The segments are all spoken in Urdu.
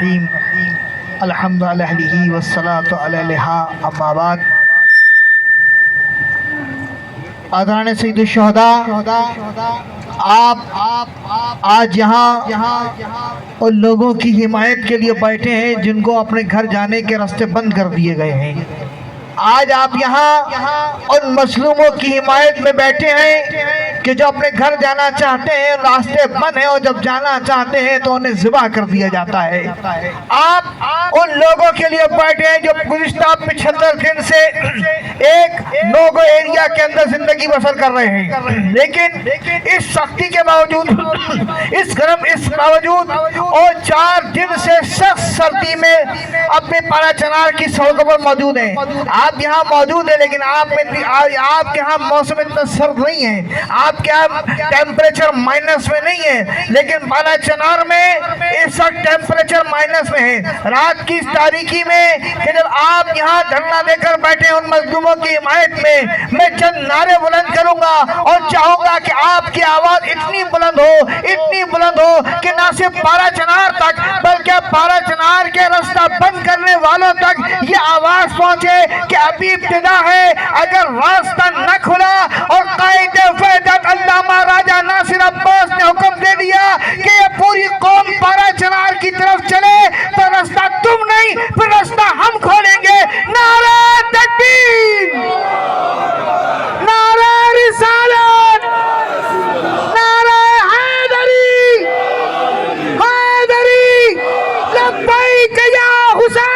الرحیم الحمد للہ والصلاة علیہ اما بعد. آدران سید الشہداء، آپ آج یہاں ان لوگوں کی حمایت کے لیے بیٹھے ہیں جن کو اپنے گھر جانے کے راستے بند کر دیے گئے ہیں. آج آپ یہاں ان مظلوموں کی حمایت میں بیٹھے ہیں کہ جو اپنے گھر جانا چاہتے ہیں، راستے بند ہیں، اور جب جانا چاہتے ہیں تو انہیں ذبح کر دیا جاتا ہے. آپ ان لوگوں کے لیے بیٹھے ہیں جو گزشتہ 75 دن سے ایک نوگو ایریا کے اندر زندگی بسر کر رہے ہیں، لیکن اس سختی کے باوجود، اس باوجود اور 4 دن سے سخت سردی میں اپنے پارا چنار کی سڑکوں پر موجود ہیں. آپ یہاں موجود ہیں لیکن آپ کے ہاں موسم اتنا سرد نہیں ہے، آپ کے ہاں ٹیمپریچر مائنس میں نہیں ہے، لیکن پارا چنار میں اس وقت ٹیمپریچر مائنس میں ہے. رات کی اس تاریکی میں کہ جب آپ یہاں دھرنا دے کر بیٹھے ان مظلوموں کی حمایت میں چند نعرے بلند کروں گا اور چاہوں گا کہ آپ کی آواز اتنی بلند ہو کہ نہ صرف پارا چنار تک بلکہ پارا چنار کے راستہ بند کرنے والوں تک یہ آواز پہنچے کہ ابھی ابتدا ہے. اگر راستہ نہ کھلا اور قائد وحدت علامہ راجہ ناصر عباس نے حکم دے دیا کہ یہ پوری قوم پارا چنار کی طرف چلے تو راستہ تم نہیں پھر راستہ ہم کھولیں گے. نعرہ تکبیر، نعرہ رسالت، نعرہ حیدری، حیدری لبیک یا حسین.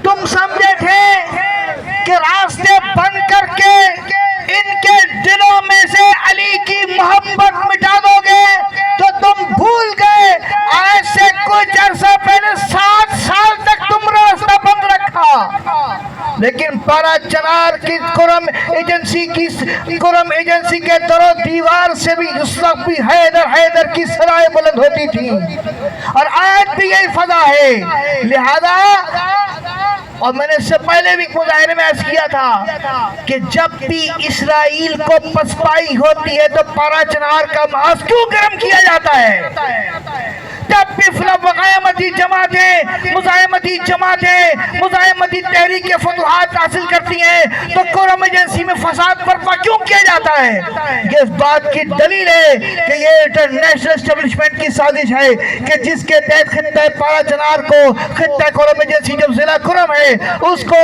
تم سمجھے تھے کہ راستے بند کر کے ان کے دلوں میں سے علی کی محبت مٹا دو گے تو تم بھول گئے. آج سے کچھ عرصہ پہلے 7 سال تک تم نے راستہ بند رکھا، لیکن پارا چنار کی کرم ایجنسی کے در و دیوار سے بھی اس وقت بھی حیدر کی صدائیں بلند ہوتی تھی، اور آج بھی یہی فضا ہے. لہذا، اور میں نے اس سے پہلے بھی مظاہرے میں عرض کیا تھا کہ جب بھی اسرائیل کو پسپائی ہوتی ہے تو پارا چنار کا محاذ کیوں گرم کیا جاتا ہے؟ جب بھی مقاومتی جماعتیں مزاحمتی تحریک کے فتوحات حاصل کرتی ہیں تو قوم ایجنسی میں فساد برپا کیوں کیا جاتا ہے؟ یہ اس بات کی دلیل ہے کہ یہ انٹرنیشنل اسٹیبلشمنٹ کی سازش ہے کہ جس کے تحت خطہ پارا چنار کو، خطہ قوم ایجنسی جو ضلع کرم ہے اس کو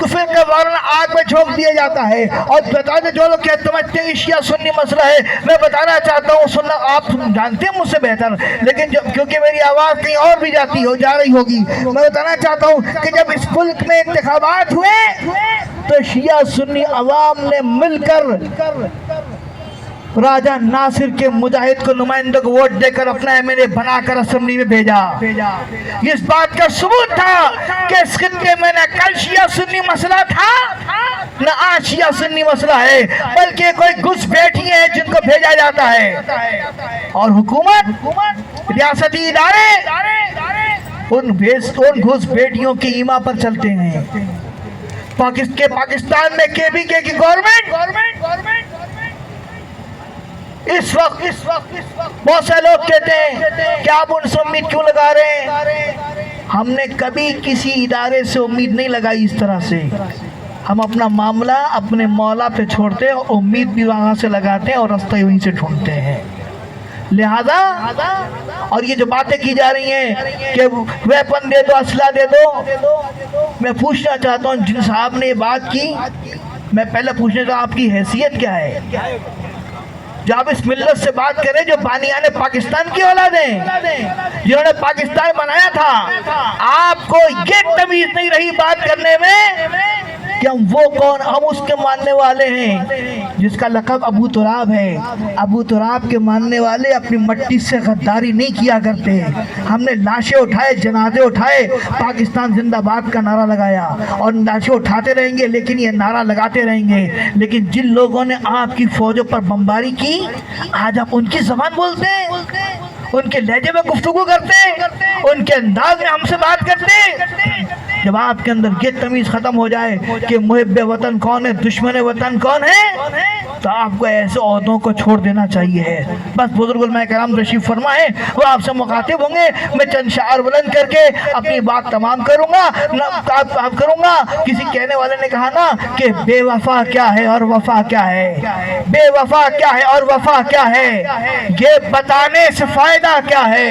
فرقہ وارانہ آگ میں جھونک دیا جاتا ہے. اور بتاتے جو لوگ سمجھتے ہیں شیعہ سنی مسئلہ ہے، میں بتانا چاہتا ہوں، سننا آپ جانتے ہیں مجھ سے بہتر، لیکن کیونکہ میری آواز کہیں اور بھی جا رہی ہوگی، میں بتانا چاہتا ہوں کہ جب اس ملک میں انتخابات ہوئے تو شیعہ سنی عوام نے مل کر راجہ ناصر کے مجاہد کو نمائندوں کو ووٹ دے کر اپنا ایم ایل اے بنا کر اسمبلی میں بھیجا. اس بات کا ثبوت تھا کہ اس خطے میں نہ کل شیعہ سنی مسئلہ تھا نہ آج شیعہ سنی مسئلہ ہے، بلکہ کوئی گھس بیٹھی ہیں جن کو بھیجا جاتا ہے، اور حکومت، ریاستی ادارے ان گھس بیٹیوں کی ایما پر چلتے ہیں. پاکستان میں کے پی کے کی گورنمنٹ اس وقت بہت سے لوگ کہتے ہیں کہ آپ ان سے امید کیوں لگا رہے ہیں؟ ہم نے کبھی کسی ادارے سے امید نہیں لگائی اس طرح سے. ہم اپنا معاملہ اپنے مولا پہ چھوڑتے ہیں اور امید بھی وہاں سے لگاتے ہیں اور راستہ وہیں سے ڈھونڈتے ہیں. لہذا، اور یہ جو باتیں کی جا رہی ہیں کہ ویپن دے دو، اسلحہ دے دو، میں پوچھنا چاہتا ہوں جن صاحب نے یہ بات کی، میں پہلے پوچھنے کا آپ کی حیثیت کیا ہے جو آپ اس ملت سے بات کریں جو بانیان پاکستان کی اولاد ہیں، جنہوں نے پاکستان بنایا تھا؟ آپ کو یہ تمیز نہیں رہی بات کرنے میں کہ ہم اس کے ماننے والے ہیں جس کا لقب ابو تراب ہے. ابو تراب کے ماننے والے اپنی مٹی سے غداری نہیں کیا کرتے. ہم نے لاشیں اٹھائے، جنازے اٹھائے، پاکستان زندہ باد کا نعرہ لگایا، اور لاشیں اٹھاتے رہیں گے، لیکن یہ نعرہ لگاتے رہیں گے. لیکن جن لوگوں نے آپ کی فوجوں پر بمباری کی، آج آپ ان کی زبان بولتے ہیں، ان کے لہجے میں گفتگو کرتے ہیں، ان کے انداز میں ہم سے بات کرتے ہیں. جب آپ کے اندر یہ تمیز ختم ہو جائے کہ محب وطن کون ہے، دشمن وطن کون ہے، تو آپ کو ایسے عہدوں کو چھوڑ دینا چاہیے ہے۔ بس بزرگ علماء کرام تشریف فرمائیں، وہ آپ سے مخاطب ہوں گے۔ میں چند شعر بلند کر کے اپنی بات تمام کروں گا۔ کسی کہنے والے نے کہا نا کہ بے وفا کیا ہے اور وفا کیا ہے، بے وفا کیا ہے اور وفا کیا ہے، یہ بتانے سے فائدہ کیا ہے۔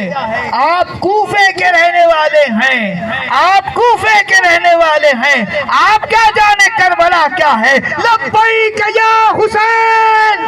آپ کوفے کے رہنے والے ہیں، آپ کوفے کے رہنے والے ہیں، آپ کیا جانے کربلا کیا ہے۔ لبیک یا حسین